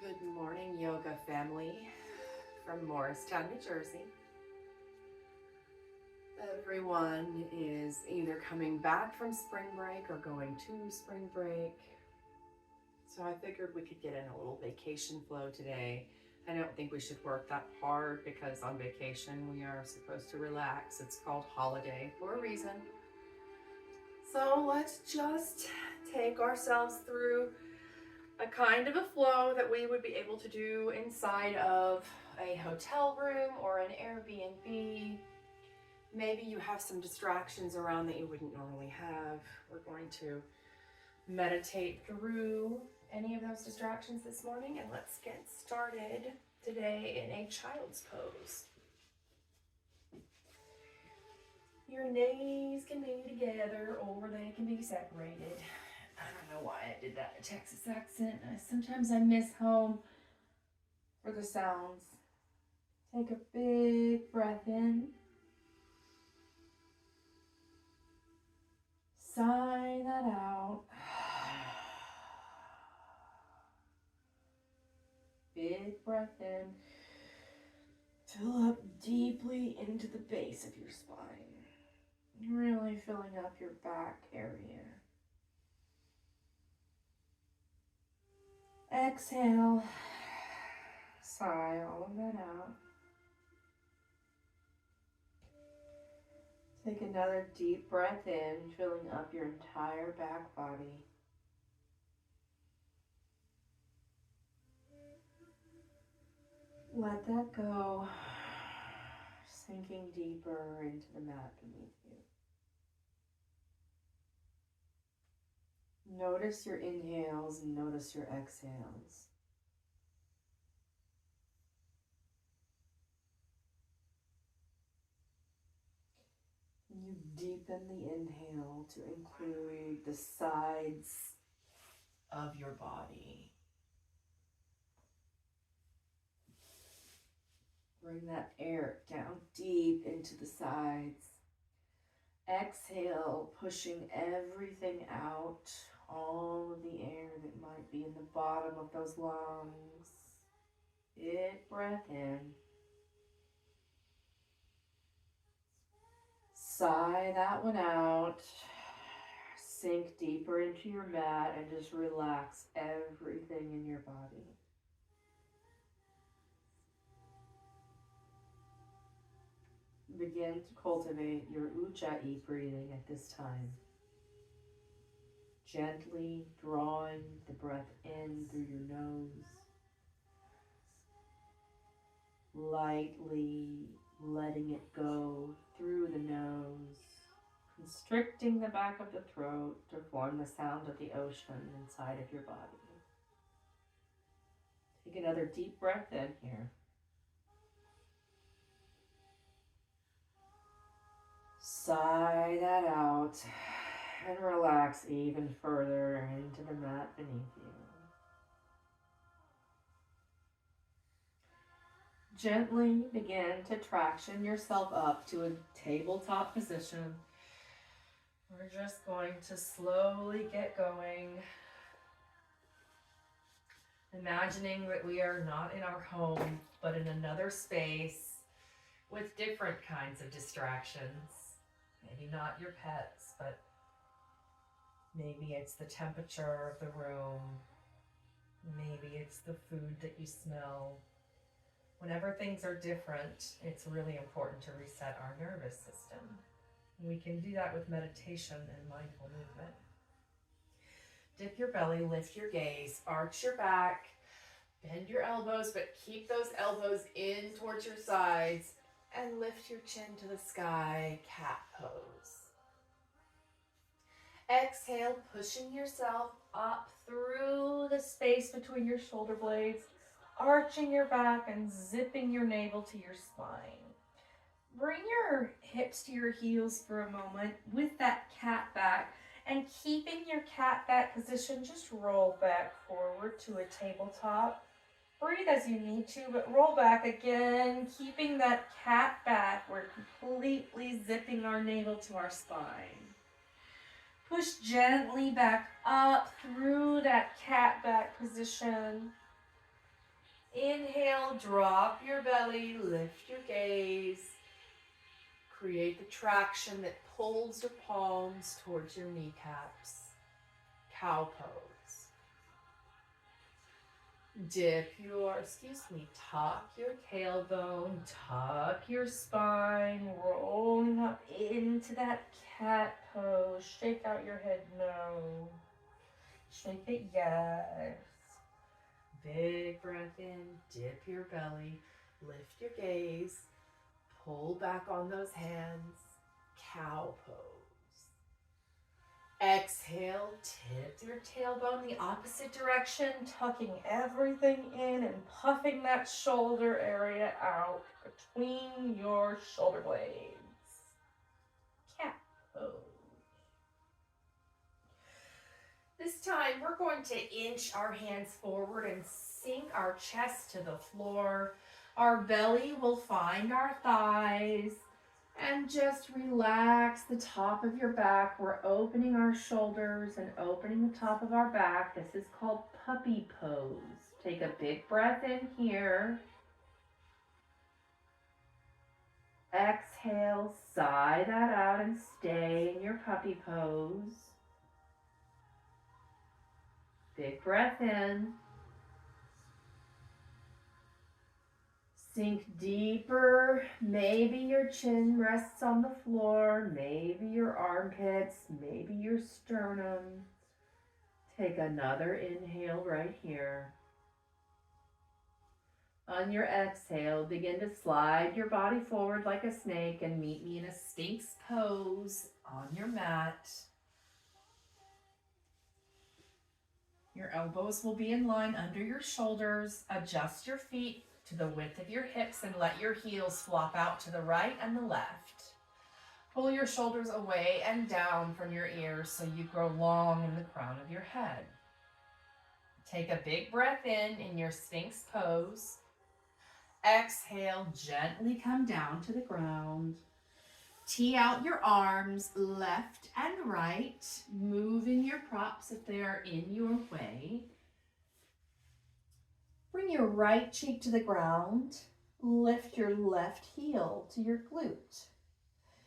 Good morning, yoga family from Morristown, New Jersey. Everyone is either coming back from spring break or going to spring break. So I figured we could get in a little vacation flow today. I don't think we should work that hard because on vacation we are supposed to relax. It's called holiday for a reason. So let's just take ourselves through a kind of a flow that we would be able to do inside of a hotel room or an Airbnb. Maybe you have some distractions around that you wouldn't normally have. We're going to meditate through any of those distractions this morning, and let's get started today in a child's pose. Your knees can be together or they can be separated. I don't know why I did that Texas accent. Sometimes I miss home for the sounds. Take a big breath in. Sigh that out. Big breath in. Fill up deeply into the base of your spine. Really filling up your back area. Exhale. Sigh all of that out. Take another deep breath in, filling up your entire back body. Let that go, sinking deeper into the mat beneath you. Notice your inhales and notice your exhales. You deepen the inhale to include the sides of your body. Bring that air down deep into the sides. Exhale, pushing everything out, all of the air that might be in the bottom of those lungs. Big breath in. Sigh that one out. Sink deeper into your mat and just relax everything in your body. Begin to cultivate your Ujjayi breathing at this time. Gently drawing the breath in through your nose. Lightly letting it go through the nose. Constricting the back of the throat to form the sound of the ocean inside of your body. Take another deep breath in here. Sigh that out and relax even further into the mat beneath you. Gently begin to traction yourself up to a tabletop position. We're just going to slowly get going. Imagining that we are not in our home, but in another space with different kinds of distractions. Maybe not your pets, but maybe it's the temperature of the room. Maybe it's the food that you smell. Whenever things are different, it's really important to reset our nervous system. We can do that with meditation and mindful movement. Dip your belly, lift your gaze, arch your back, bend your elbows, but keep those elbows in towards your sides, and lift your chin to the sky, cat pose. Exhale, pushing yourself up through the space between your shoulder blades, arching your back and zipping your navel to your spine. Bring your hips to your heels for a moment with that cat back, and keeping your cat back position, just roll back forward to a tabletop. Breathe as you need to, but roll back again, keeping that cat back. We're completely zipping our navel to our spine. Push gently back up through that cat back position. Inhale, drop your belly, lift your gaze. Create the traction that pulls your palms towards your kneecaps. Cow pose. Tuck your tailbone, tuck your spine, rolling up into that cat pose. Shake out your head, no. Shake it, yes. Big breath in, dip your belly, lift your gaze, pull back on those hands, cow pose. Exhale, tip your tailbone the opposite direction, tucking everything in and puffing that shoulder area out between your shoulder blades. Cat pose. This time, we're going to inch our hands forward and sink our chest to the floor. Our belly will find our thighs. And just relax the top of your back. We're opening our shoulders and opening the top of our back. This is called puppy pose. Take a big breath in here. Exhale, sigh that out and stay in your puppy pose. Big breath in. Sink deeper. Maybe your chin rests on the floor. Maybe your armpits. Maybe your sternum. Take another inhale right here. On your exhale, begin to slide your body forward like a snake and meet me in a Sphinx pose on your mat. Your elbows will be in line under your shoulders. Adjust your feet to the width of your hips and let your heels flop out to the right and the left. Pull your shoulders away and down from your ears so you grow long in the crown of your head. Take a big breath in your Sphinx pose. Exhale, gently come down to the ground. Tee out your arms left and right, moving your props if they are in your way. Bring your right cheek to the ground. Lift your left heel to your glute.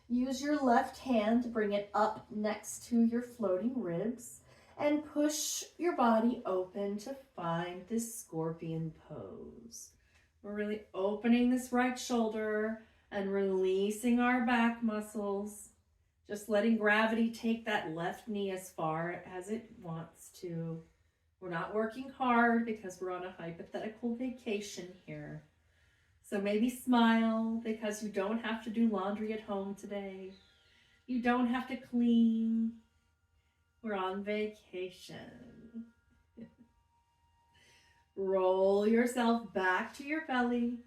Use your left hand to bring it up next to your floating ribs and push your body open to find this scorpion pose. We're really opening this right shoulder and releasing our back muscles. Just letting gravity take that left knee as far as it wants to. We're not working hard because we're on a hypothetical vacation here. So maybe smile because you don't have to do laundry at home today. You don't have to clean. We're on vacation. Roll yourself back to your belly.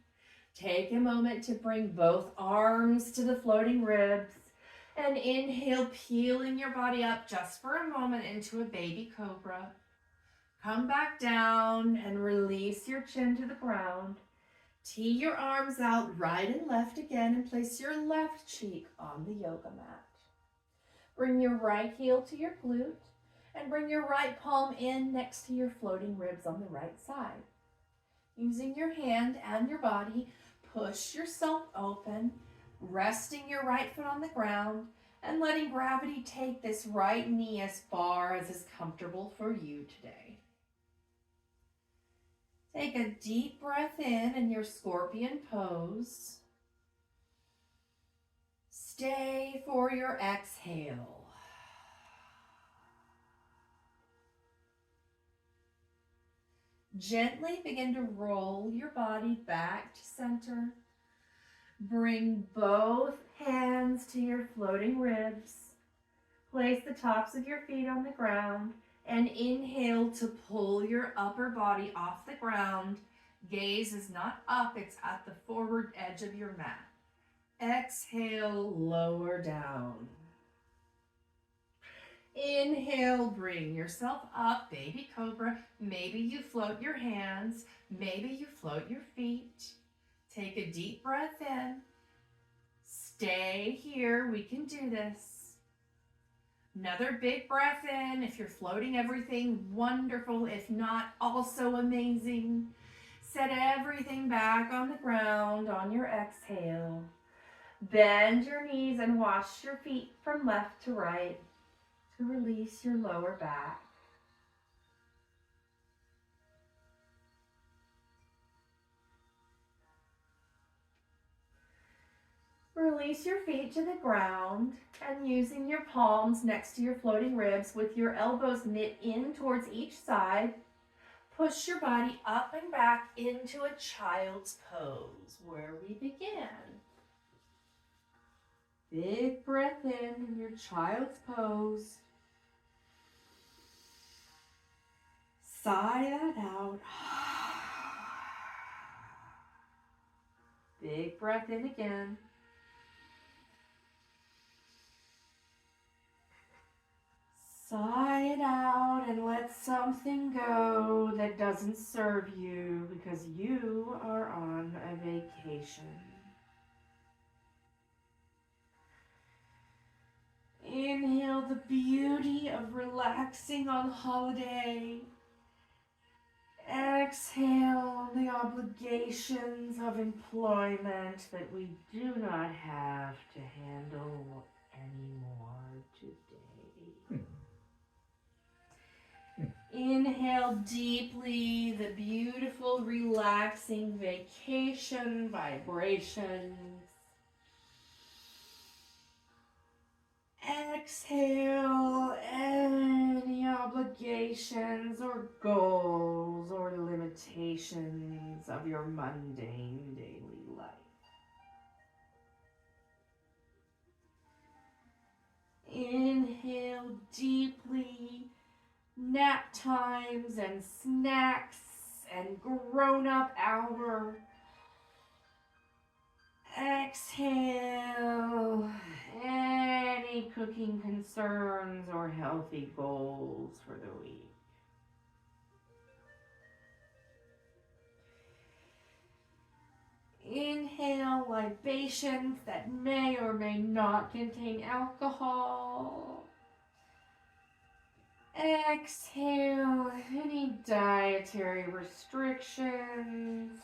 Take a moment to bring both arms to the floating ribs. And inhale, peeling your body up just for a moment into a baby cobra. Come back down and release your chin to the ground. Tee your arms out right and left again and place your left cheek on the yoga mat. Bring your right heel to your glute and bring your right palm in next to your floating ribs on the right side. Using your hand and your body, push yourself open, resting your right foot on the ground and letting gravity take this right knee as far as is comfortable for you today. Take a deep breath in your scorpion pose. Stay for your exhale. Gently begin to roll your body back to center. Bring both hands to your floating ribs. Place the tops of your feet on the ground and inhale to pull your upper body off the ground. Gaze is not up, it's at the forward edge of your mat. Exhale, lower down. Inhale, bring yourself up, baby cobra. Maybe you float your hands, maybe you float your feet. Take a deep breath in. Stay here, we can do this. Another big breath in. If you're floating everything, wonderful. If not, also amazing. Set everything back on the ground on your exhale. Bend your knees and wash your feet from left to right to release your lower back. Release your feet to the ground and using your palms next to your floating ribs with your elbows knit in towards each side, push your body up and back into a child's pose where we begin. Big breath in your child's pose. Sigh that out. Big breath in again. Sigh it out and let something go that doesn't serve you because you are on a vacation. Inhale the beauty of relaxing on holiday. Exhale the obligations of employment that we do not have to handle anymore today. Inhale deeply the beautiful, relaxing vacation vibrations. Exhale any obligations or goals or limitations of your mundane daily life. Inhale deeply, nap times and snacks and grown-up hour. Exhale any cooking concerns or healthy goals for the week. Inhale libations that may or may not contain alcohol. Exhale any dietary restrictions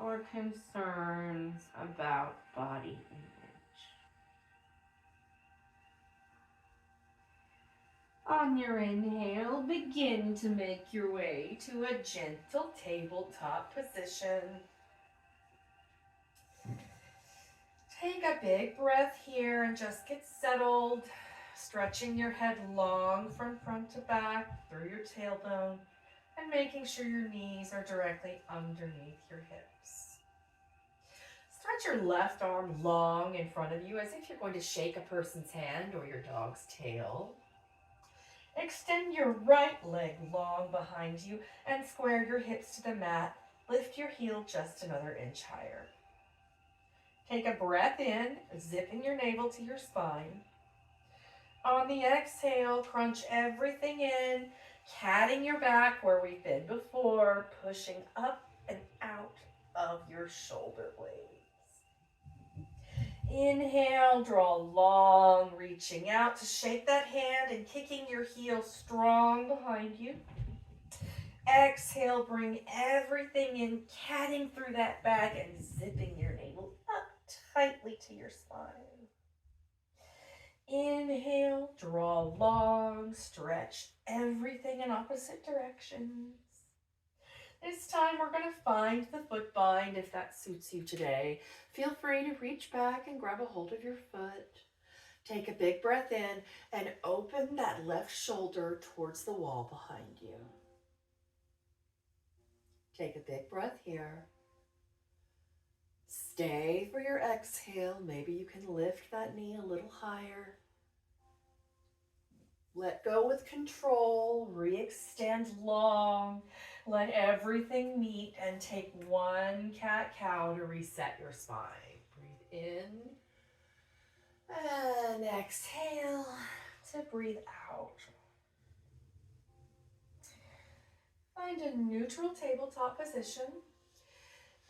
or concerns about body image. On your inhale, begin to make your way to a gentle tabletop position. Take a big breath here and just get settled, stretching your head long from front to back through your tailbone and making sure your knees are directly underneath your hips. Stretch your left arm long in front of you as if you're going to shake a person's hand or your dog's tail. Extend your right leg long behind you and square your hips to the mat. Lift your heel just another inch higher. Take a breath in, zipping your navel to your spine. On the exhale, crunch everything in, catting your back where we've been before, pushing up and out of your shoulder blades. Inhale, draw long, reaching out to shake that hand and kicking your heel strong behind you. Exhale, bring everything in, catting through that back and zipping your navel up tightly to your spine. Inhale, draw long, stretch everything in opposite directions. This time we're going to find the foot bind if that suits you today. Feel free to reach back and grab a hold of your foot. Take a big breath in and open that left shoulder towards the wall behind you. Take a big breath here. Stay for your exhale. Maybe you can lift that knee a little higher. Let go with control. Re-extend long. Let everything meet and take one cat-cow to reset your spine. Breathe in and exhale to breathe out. Find a neutral tabletop position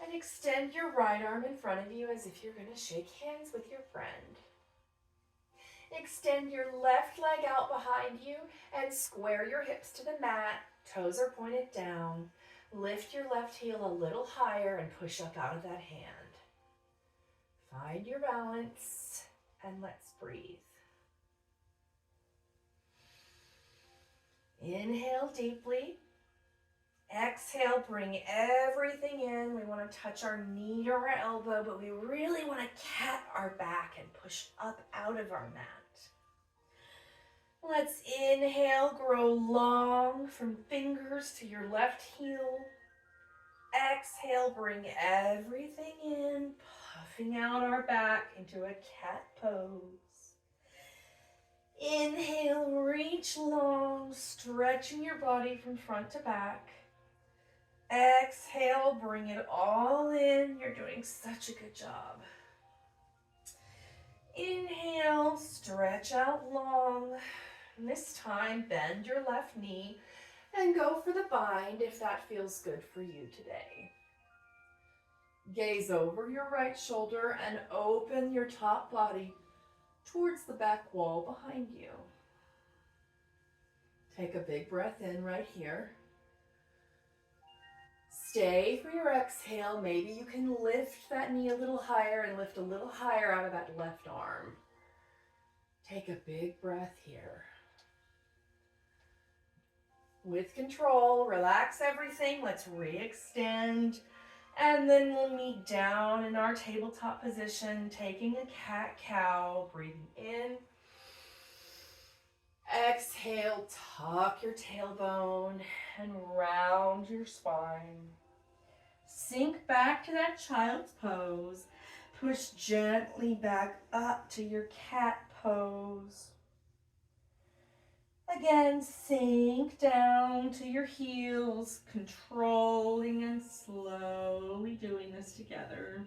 and extend your right arm in front of you as if you're going to shake hands with your friend. Extend your left leg out behind you and square your hips to the mat. Toes are pointed down. Lift your left heel a little higher and push up out of that hand. Find your balance and let's breathe. Inhale deeply. Exhale, bring everything in. We want to touch our knee to our elbow, but we really want to cat our back and push up out of our mat. Let's inhale, grow long from fingers to your left heel. Exhale, bring everything in, puffing out our back into a cat pose. Inhale, reach long, stretching your body from front to back. Exhale, bring it all in. You're doing such a good job. Inhale, stretch out long. And this time, bend your left knee and go for the bind if that feels good for you today. Gaze over your right shoulder and open your top body towards the back wall behind you. Take a big breath in right here. Stay for your exhale. Maybe you can lift that knee a little higher and lift a little higher out of that left arm. Take a big breath here. With control, relax everything. Let's re-extend. And then we'll meet down in our tabletop position, taking a cat-cow, breathing in. Exhale, tuck your tailbone and round your spine. Sink back to that child's pose. Push gently back up to your cat pose. Again, sink down to your heels, controlling and slowly doing this together.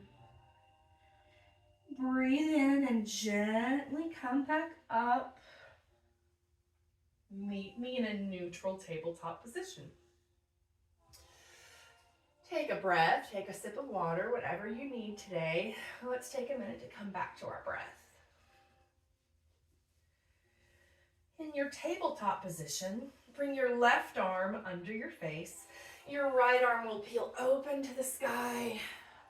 Breathe in and gently come back up. Meet me in a neutral tabletop position. Take a breath, take a sip of water, whatever you need today. Let's take a minute to come back to our breath. In your tabletop position, bring your left arm under your face. Your right arm will peel open to the sky.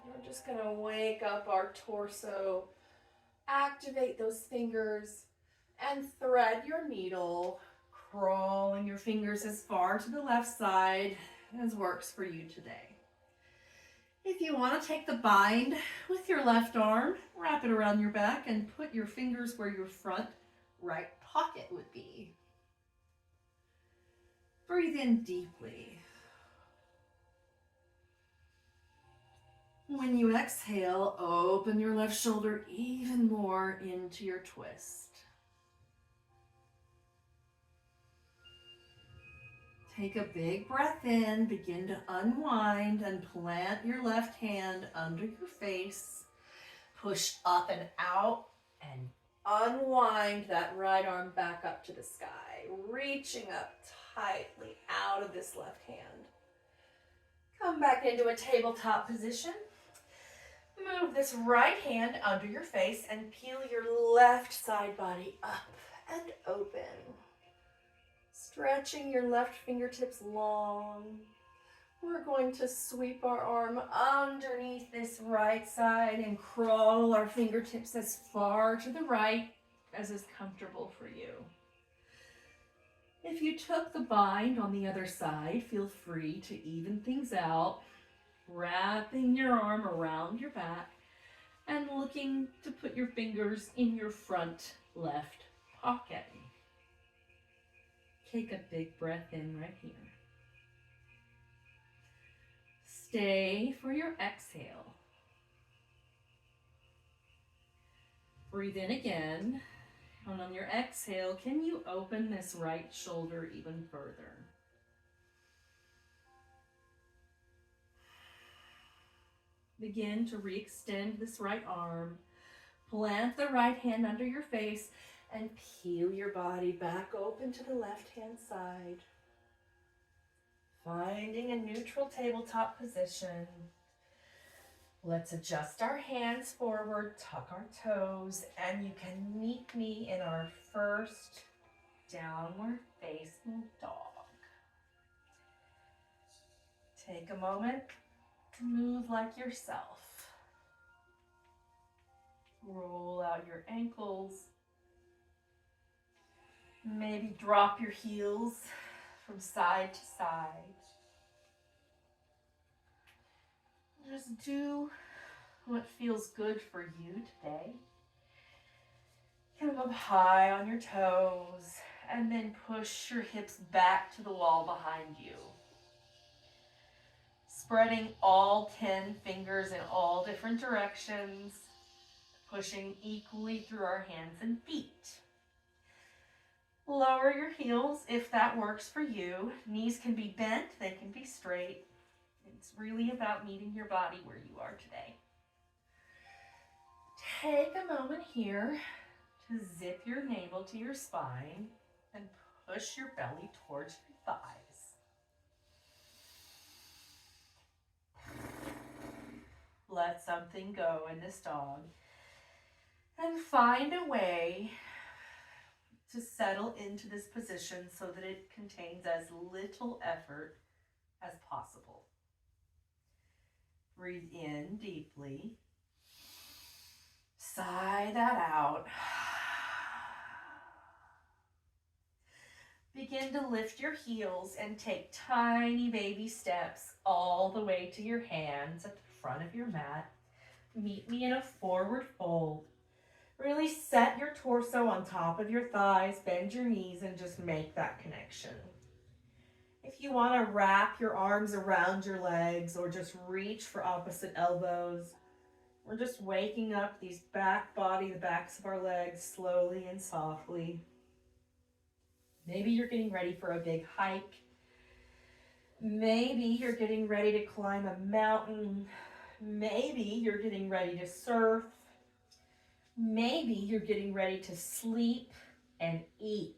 We're just gonna wake up our torso, activate those fingers, and thread your needle, crawling your fingers as far to the left side as works for you today. If you want to take the bind with your left arm, wrap it around your back and put your fingers where your front right pocket would be. Breathe in deeply. When you exhale, open your left shoulder even more into your twist. Take a big breath in, begin to unwind and plant your left hand under your face. Push up and out and unwind that right arm back up to the sky, reaching up tightly out of this left hand. Come back into a tabletop position. Move this right hand under your face and peel your left side body up and open. Stretching your left fingertips long. We're going to sweep our arm underneath this right side and crawl our fingertips as far to the right as is comfortable for you. If you took the bind on the other side, feel free to even things out, wrapping your arm around your back and looking to put your fingers in your front left pocket. Take a big breath in right here. Stay for your exhale. Breathe in again. And on your exhale, can you open this right shoulder even further? Begin to re-extend this right arm. Plant the right hand under your face and peel your body back open to the left-hand side. Finding a neutral tabletop position. Let's adjust our hands forward, tuck our toes, and you can meet me in our first downward facing dog. Take a moment to move like yourself. Roll out your ankles. Maybe drop your heels from side to side. Just do what feels good for you today. Come up high on your toes and then push your hips back to the wall behind you. Spreading all 10 fingers in all different directions, pushing equally through our hands and feet. Lower your heels if that works for you. Knees can be bent, they can be straight. It's really about meeting your body where you are today. Take a moment here to zip your navel to your spine and push your belly towards your thighs. Let something go in this dog. And find a way to settle into this position so that it contains as little effort as possible. Breathe in deeply. Sigh that out. Begin to lift your heels and take tiny baby steps all the way to your hands at the front of your mat. Meet me in a forward fold. Really set your torso on top of your thighs, bend your knees, and just make that connection. If you want to wrap your arms around your legs or just reach for opposite elbows, we're just waking up these back body, the backs of our legs slowly and softly. Maybe you're getting ready for a big hike. Maybe you're getting ready to climb a mountain. Maybe you're getting ready to surf. Maybe you're getting ready to sleep and eat.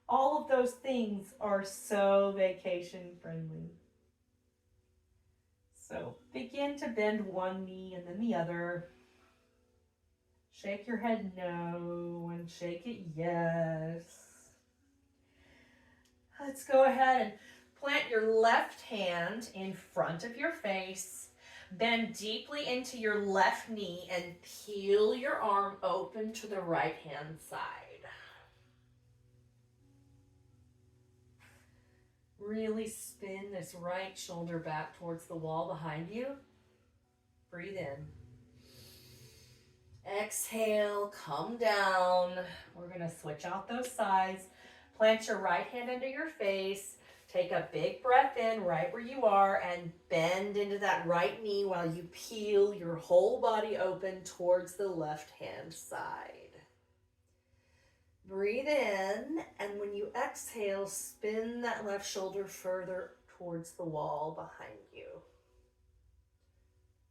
All of those things are so vacation friendly. So begin to bend one knee and then the other. Shake your head no and shake it yes. Let's go ahead and plant your left hand in front of your face. Bend deeply into your left knee and peel your arm open to the right hand side. Really spin this right shoulder back towards the wall behind you. Breathe in. Exhale, come down. We're going to switch out those sides. Plant your right hand under your face. Take a big breath in right where you are and bend into that right knee while you peel your whole body open towards the left hand side. Breathe in, and when you exhale, spin that left shoulder further towards the wall behind you.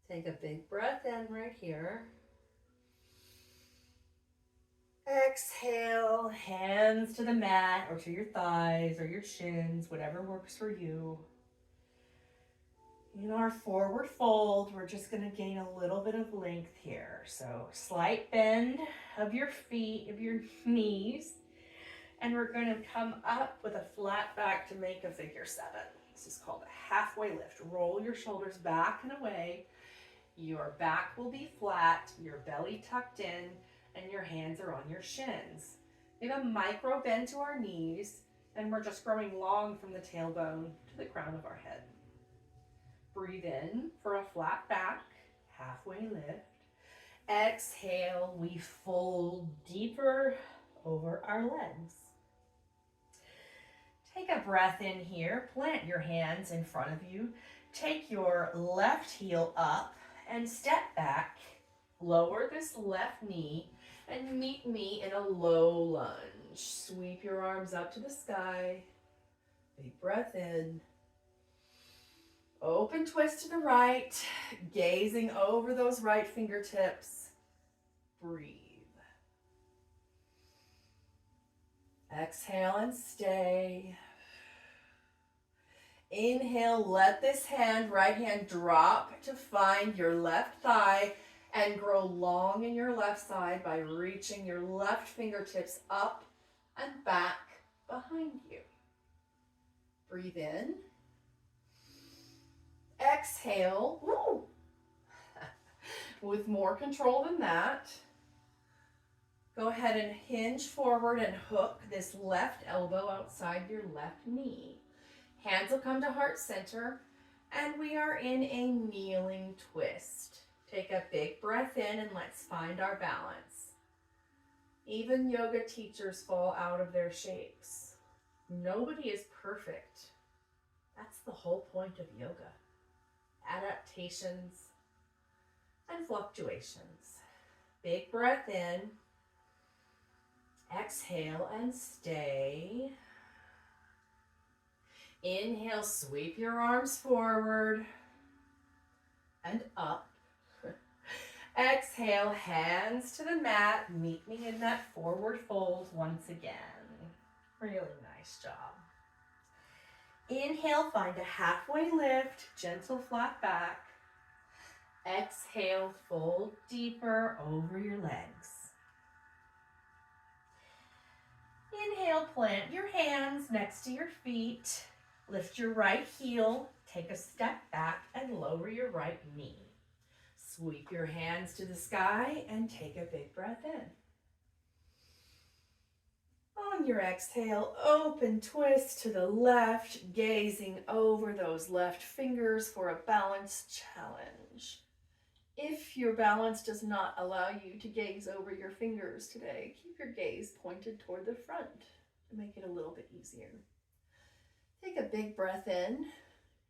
Take a big breath in right here. Exhale, hands to the mat or to your thighs or your shins, whatever works for you. In our forward fold, we're just going to gain a little bit of length here. So slight bend of your feet, of your knees, and we're going to come up with a flat back to make a figure 7. This is called a halfway lift. Roll your shoulders back and away. Your back will be flat, your belly tucked in, and your hands are on your shins. We have a micro bend to our knees, and we're just growing long from the tailbone to the crown of our head. Breathe in for a flat back, halfway lift. Exhale, we fold deeper over our legs. Take a breath in here, plant your hands in front of you. Take your left heel up and step back. Lower this left knee and meet me in a low lunge. Sweep your arms up to the sky. Big breath in. Open twist to the right, gazing over those right fingertips. Breathe. Exhale and stay. Inhale, let this right hand drop to find your left thigh and grow long in your left side by reaching your left fingertips up and back behind you. Breathe in. Exhale. Woo! With more control than that. Go ahead and hinge forward and hook this left elbow outside your left knee. Hands will come to heart center, and we are in a kneeling twist. Take a big breath in and let's find our balance. Even yoga teachers fall out of their shapes. Nobody is perfect. That's the whole point of yoga. Adaptations and fluctuations. Big breath in. Exhale and stay. Inhale, sweep your arms forward and up. Exhale, hands to the mat. Meet me in that forward fold once again. Really nice job. Inhale, find a halfway lift, gentle flat back. Exhale, fold deeper over your legs. Inhale, plant your hands next to your feet. Lift your right heel, take a step back and lower your right knee. Sweep your hands to the sky and take a big breath in. On your exhale, open twist to the left, gazing over those left fingers for a balance challenge. If your balance does not allow you to gaze over your fingers today, keep your gaze pointed toward the front to make it a little bit easier. Take a big breath in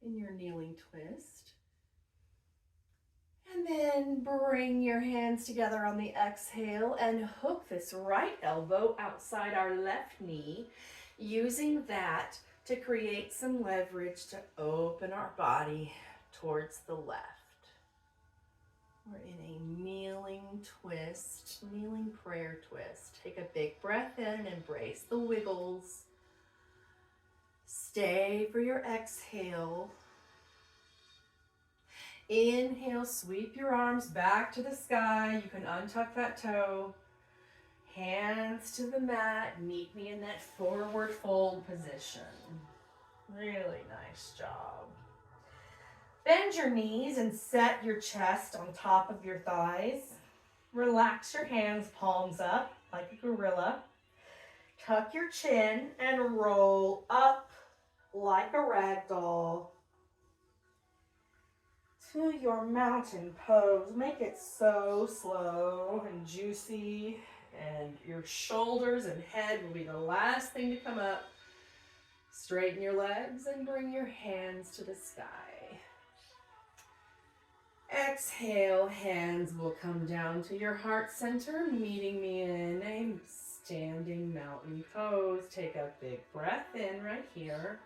your kneeling twist. And then bring your hands together on the exhale and hook this right elbow outside our left knee, using that to create some leverage to open our body towards the left. We're in a kneeling twist, kneeling prayer twist. Take a big breath in and embrace the wiggles. Stay for your exhale. Inhale, sweep your arms back to the sky. You can untuck that toe. Hands to the mat. Meet me in that forward fold position. Really nice job. Bend your knees and set your chest on top of your thighs. Relax your hands, palms up like a gorilla. Tuck your chin and roll up like a rag doll to your mountain pose. Make it so slow and juicy, and your shoulders and head will be the last thing to come up. Straighten your legs and bring your hands to the sky. Exhale, hands will come down to your heart center, meeting me in a standing mountain pose. Take a big breath in right here.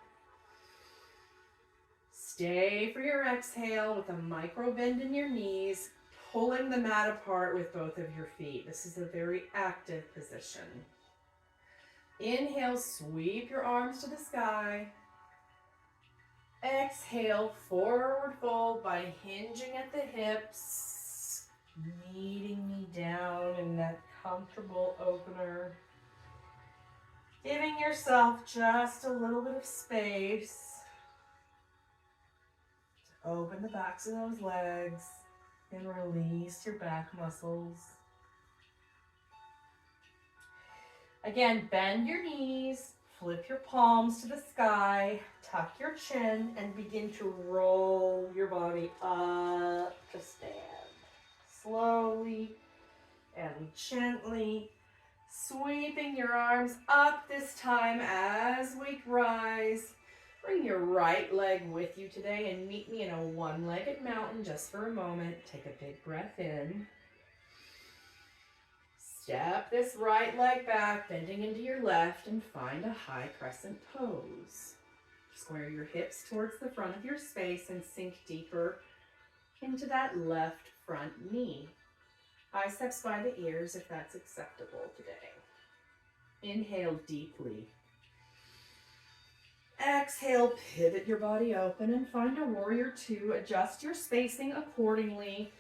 Stay for your exhale with a micro bend in your knees, pulling the mat apart with both of your feet. This is a very active position. Inhale, sweep your arms to the sky. Exhale, forward fold by hinging at the hips, meeting me down in that comfortable opener. Giving yourself just a little bit of space to open the backs of those legs and release your back muscles. Again, bend your knees. Flip your palms to the sky, tuck your chin, and begin to roll your body up to stand. Slowly and gently, sweeping your arms up this time as we rise. Bring your right leg with you today and meet me in a one-legged mountain just for a moment. Take a big breath in. Step this right leg back, bending into your left, and find a high crescent pose. Square your hips towards the front of your space and sink deeper into that left front knee. Biceps by the ears if that's acceptable today. Inhale deeply. Exhale, pivot your body open and find a warrior two. Adjust your spacing accordingly.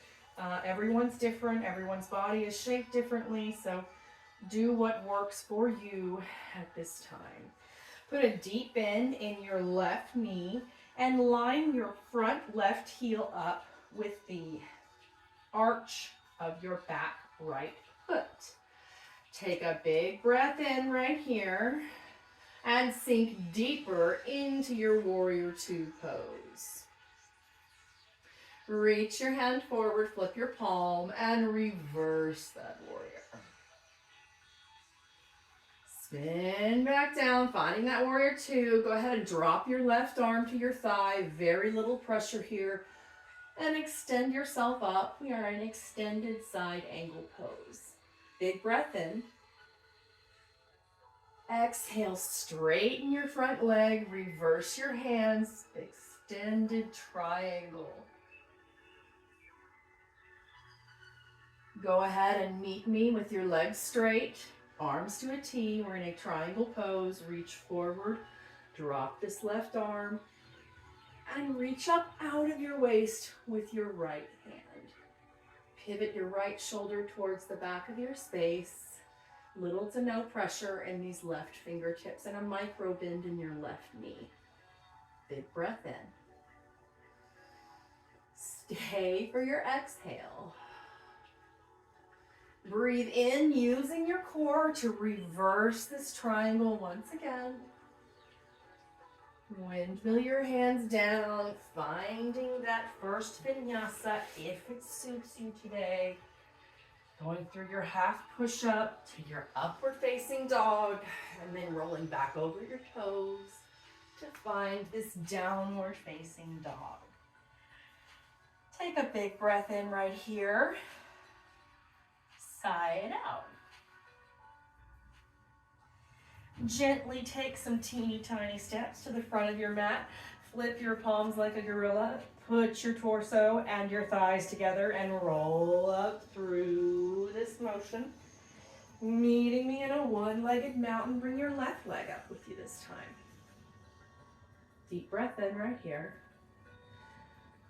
Everyone's different, everyone's body is shaped differently, so do what works for you at this time. Put a deep bend in your left knee and line your front left heel up with the arch of your back right foot. Take a big breath in right here and sink deeper into your warrior two pose. Reach your hand forward, flip your palm, and reverse that warrior. Spin back down, finding that warrior two. Go ahead and drop your left arm to your thigh. Very little pressure here. And extend yourself up. We are in extended side angle pose. Big breath in. Exhale, straighten your front leg. Reverse your hands. Extended triangle. Go ahead and meet me with your legs straight. Arms to a T. We're in a triangle pose. Reach forward. Drop this left arm. And reach up out of your waist with your right hand. Pivot your right shoulder towards the back of your space. Little to no pressure in these left fingertips and a micro bend in your left knee. Big breath in. Stay for your exhale. Breathe in using your core to reverse this triangle once again. Windmill your hands down, finding that first vinyasa if it suits you today. Going through your half push-up to your upward facing dog, and then rolling back over your toes to find this downward facing dog. Take a big breath in right here. Sigh it out. Gently take some teeny tiny steps to the front of your mat. Flip your palms like a gorilla. Put your torso and your thighs together and roll up through this motion. Meeting me in a one-legged mountain. Bring your left leg up with you this time. Deep breath in right here.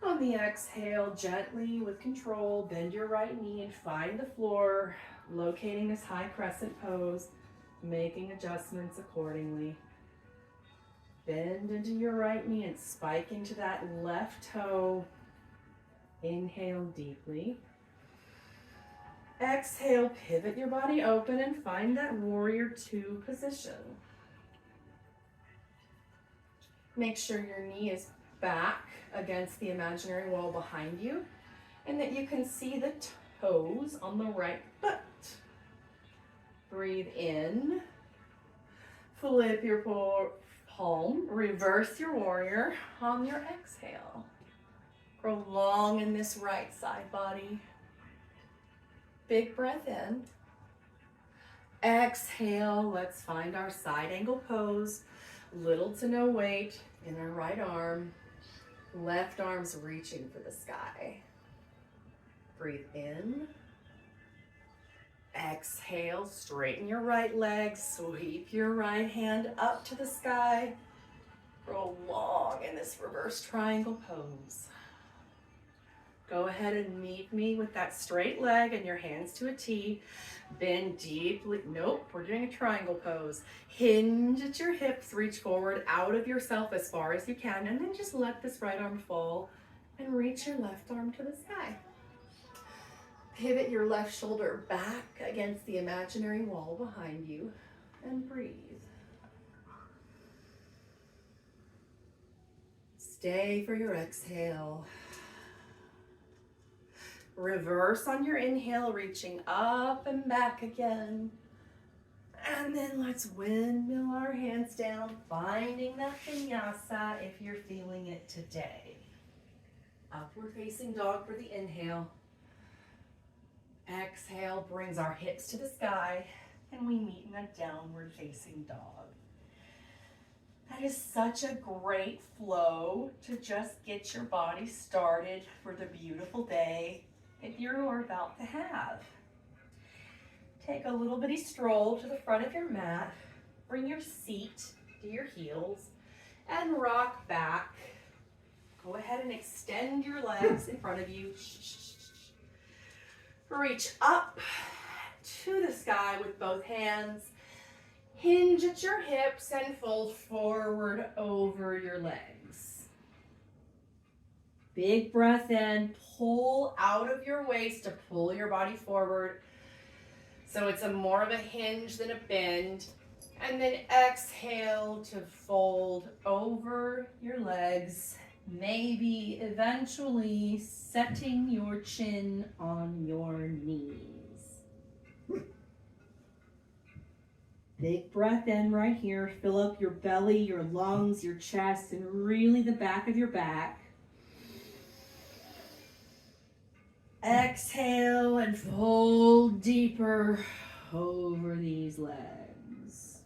On the exhale, gently with control, bend your right knee and find the floor, locating this high crescent pose, making adjustments accordingly. Bend into your right knee and spike into that left toe. Inhale deeply. Exhale, pivot your body open and find that warrior two position. Make sure your knee is back against the imaginary wall behind you and that you can see the toes on the right foot. Breathe in. Flip your palm. Reverse your warrior on your exhale. Grow long in this right side body. Big breath in. Exhale. Let's find our side angle pose. Little to no weight in our right arm. Left arm's reaching for the sky. Breathe in. Exhale, straighten your right leg, sweep your right hand up to the sky. Roll long in this reverse triangle pose. Go ahead and meet me with that straight leg and your hands to a T. Bend deeply. Nope, we're doing a triangle pose. Hinge at your hips, reach forward out of yourself as far as you can, and then just let this right arm fall and reach your left arm to the sky. Pivot your left shoulder back against the imaginary wall behind you and breathe. Stay for your exhale. Reverse on your inhale, reaching up and back again. And then let's windmill our hands down, finding that vinyasa if you're feeling it today. Upward facing dog for the inhale. Exhale brings our hips to the sky and we meet in a downward facing dog. That is such a great flow to just get your body started for the beautiful day that you're about to have. Take a little bitty stroll to the front of your mat. Bring your seat to your heels and rock back. Go ahead and extend your legs in front of you. Reach up to the sky with both hands. Hinge at your hips and fold forward over your legs. Big breath in, pull out of your waist to pull your body forward. So it's more of a hinge than a bend. And then exhale to fold over your legs, maybe eventually setting your chin on your knees. Big breath in right here. Fill up your belly, your lungs, your chest, and really the back of your back. Exhale and fold deeper over these legs.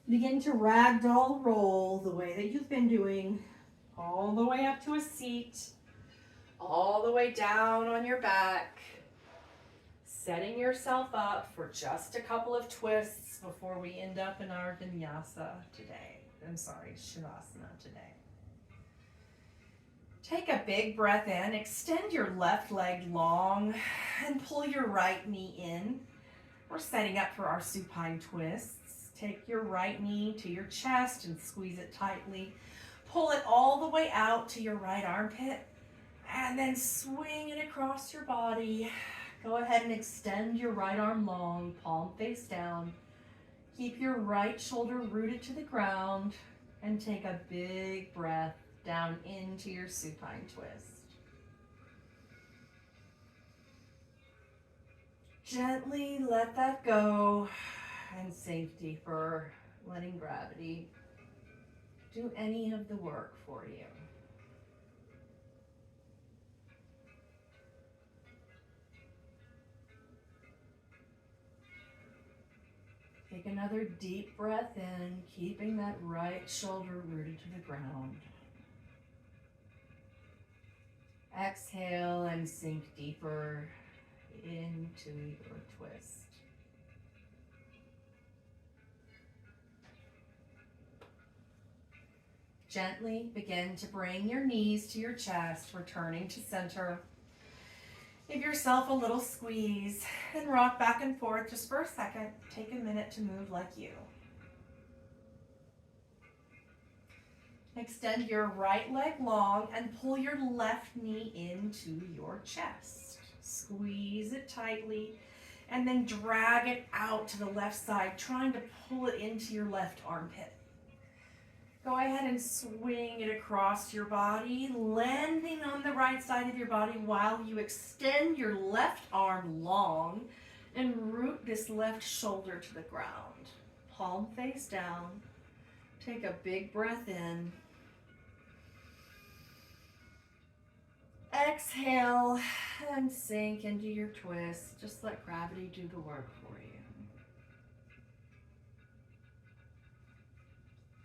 Begin to ragdoll roll the way that you've been doing, all the way up to a seat, all the way down on your back, setting yourself up for just a couple of twists before we end up in our vinyasa today. Shavasana today. Take a big breath in, extend your left leg long, and pull your right knee in. We're setting up for our supine twists. Take your right knee to your chest and squeeze it tightly. Pull it all the way out to your right armpit, and then swing it across your body. Go ahead and extend your right arm long, palm face down. Keep your right shoulder rooted to the ground, and take a big breath down into your supine twist. Gently let that go, and safety for letting gravity do any of the work for you. Take another deep breath in, keeping that right shoulder rooted to the ground. Exhale and sink deeper into your twist. Gently begin to bring your knees to your chest, returning to center. Give yourself a little squeeze and rock back and forth just for a second. Take a minute to move like you. Extend your right leg long and pull your left knee into your chest. Squeeze it tightly and then drag it out to the left side, trying to pull it into your left armpit. Go ahead and swing it across your body, landing on the right side of your body while you extend your left arm long and root this left shoulder to the ground. Palm face down. Take a big breath in. Exhale and sink into your twist. Just let gravity do the work for you.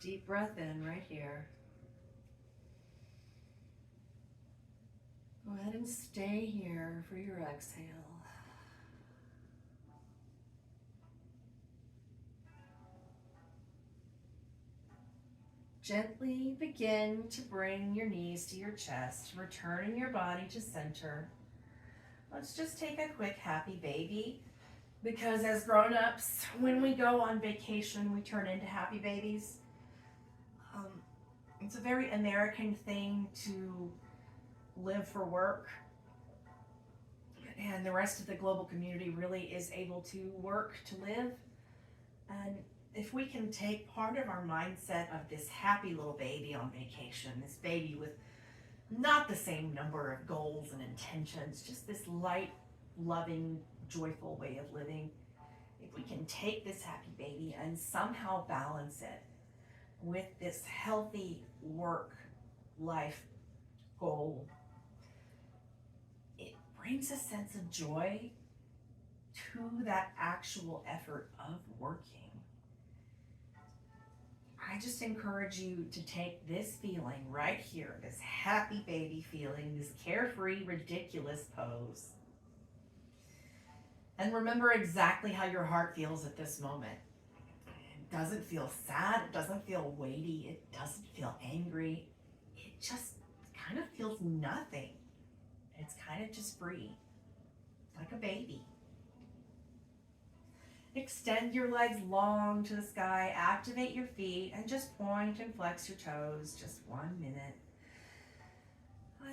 Deep breath in right here. Go ahead and stay here for your exhale. Gently begin to bring your knees to your chest, returning your body to center. Let's just take a quick happy baby, because as grown-ups, when we go on vacation, we turn into happy babies. It's a very American thing to live for work, and the rest of the global community really is able to work to live. And if we can take part of our mindset of this happy little baby on vacation, this baby with not the same number of goals and intentions, just this light, loving, joyful way of living, if we can take this happy baby and somehow balance it with this healthy work life goal, it brings a sense of joy to that actual effort of working. I just encourage you to take this feeling right here, this happy baby feeling, this carefree, ridiculous pose, and remember exactly how your heart feels at this moment. It doesn't feel sad, it doesn't feel weighty, it doesn't feel angry. It just kind of feels nothing. It's kind of just free, like a baby. Extend your legs long to the sky, activate your feet, and just point and flex your toes. Just 1 minute.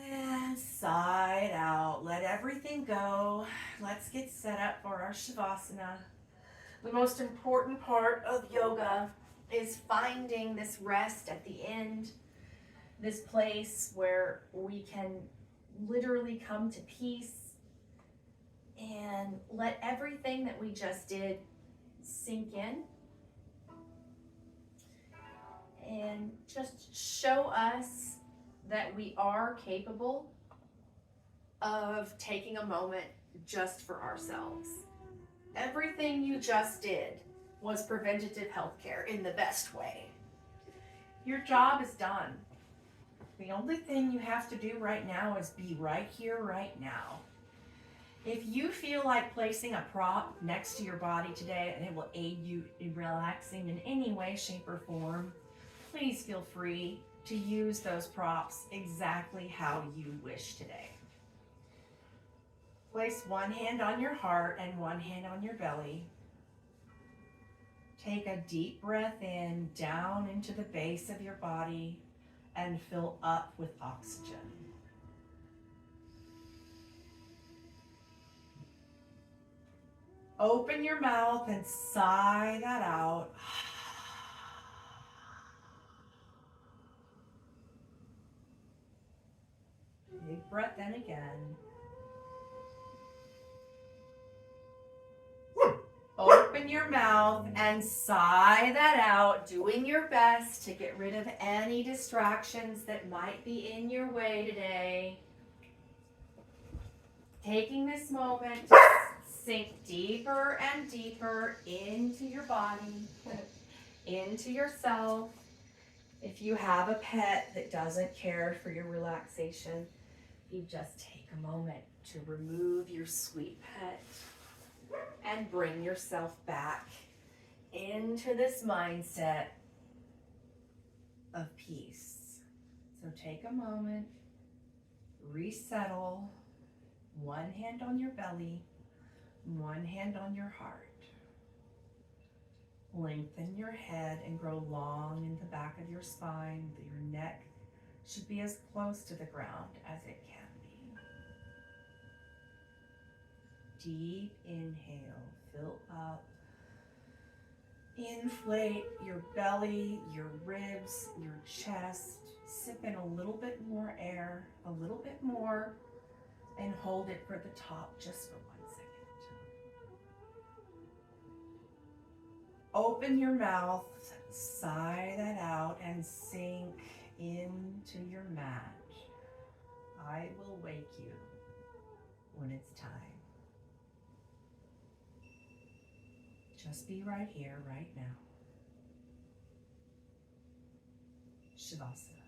And side out. Let everything go. Let's get set up for our Shavasana. The most important part of yoga is finding this rest at the end, this place where we can literally come to peace and let everything that we just did sink in and just show us that we are capable of taking a moment just for ourselves. Everything you just did was preventative healthcare in the best way. Your job is done. The only thing you have to do right now is be right here, right now. If you feel like placing a prop next to your body today and it will aid you in relaxing in any way, shape, or form, please feel free to use those props exactly how you wish today. Place one hand on your heart and one hand on your belly. Take a deep breath in, down into the base of your body, and fill up with oxygen. Open your mouth and sigh that out. Big breath in again. Open your mouth and sigh that out, doing your best to get rid of any distractions that might be in your way today. Taking this moment to sink deeper and deeper into your body, into yourself. If you have a pet that doesn't care for your relaxation, you just take a moment to remove your sweet pet and bring yourself back into this mindset of peace. So take a moment, resettle, one hand on your belly, one hand on your heart. Lengthen your head and grow long in the back of your spine. Your neck should be as close to the ground as it can be. Deep inhale, fill up. Inflate your belly, your ribs, your chest. Sip in a little bit more air, a little bit more, and hold it for the top just for 1 second. Open your mouth, sigh that out, and sink into your mat. I will wake you when it's time. Just be right here, right now. Shavasana.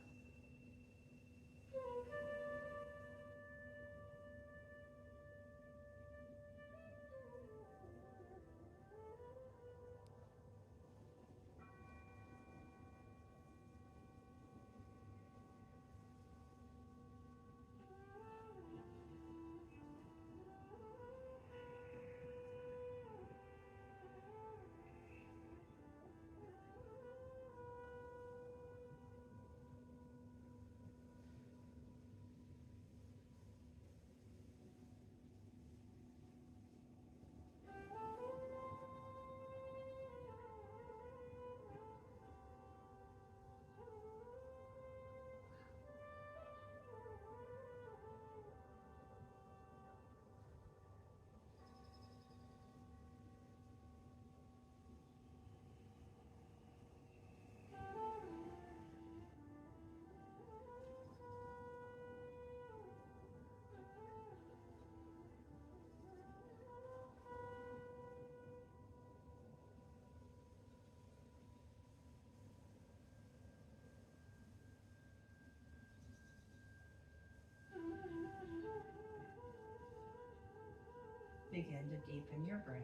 Begin to deepen your breath.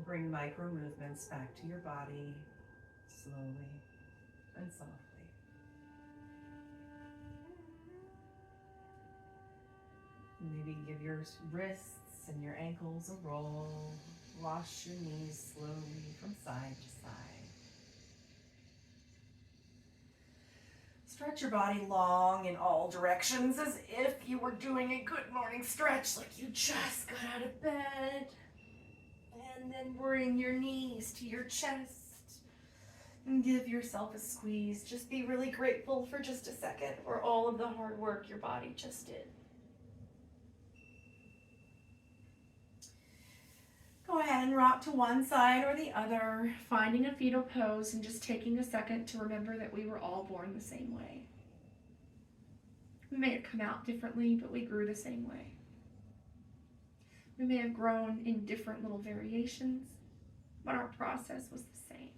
Bring micro movements back to your body, slowly and softly. Maybe give your wrists Send your ankles a roll. Wash your knees slowly from side to side. Stretch your body long in all directions as if you were doing a good morning stretch, like you just got out of bed. And then bring your knees to your chest and give yourself a squeeze. Just be really grateful for just a second for all of the hard work your body just did. Go ahead and rock to one side or the other, finding a fetal pose and just taking a second to remember that we were all born the same way. We may have come out differently, but we grew the same way. We may have grown in different little variations, but our process was the same.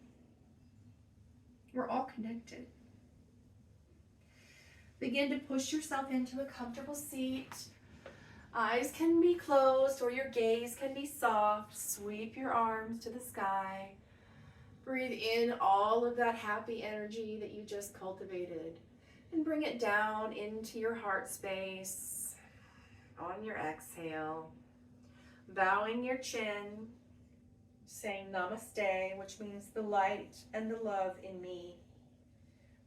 We're all connected. Begin to push yourself into a comfortable seat. Eyes can be closed or your gaze can be soft. Sweep your arms to the sky. Breathe in all of that happy energy that you just cultivated and bring it down into your heart space on your exhale. Bowing your chin, saying namaste, which means the light and the love in me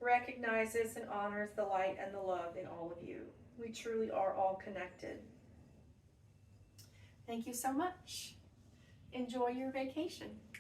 recognizes and honors the light and the love in all of you. We truly are all connected. Thank you so much. Enjoy your vacation.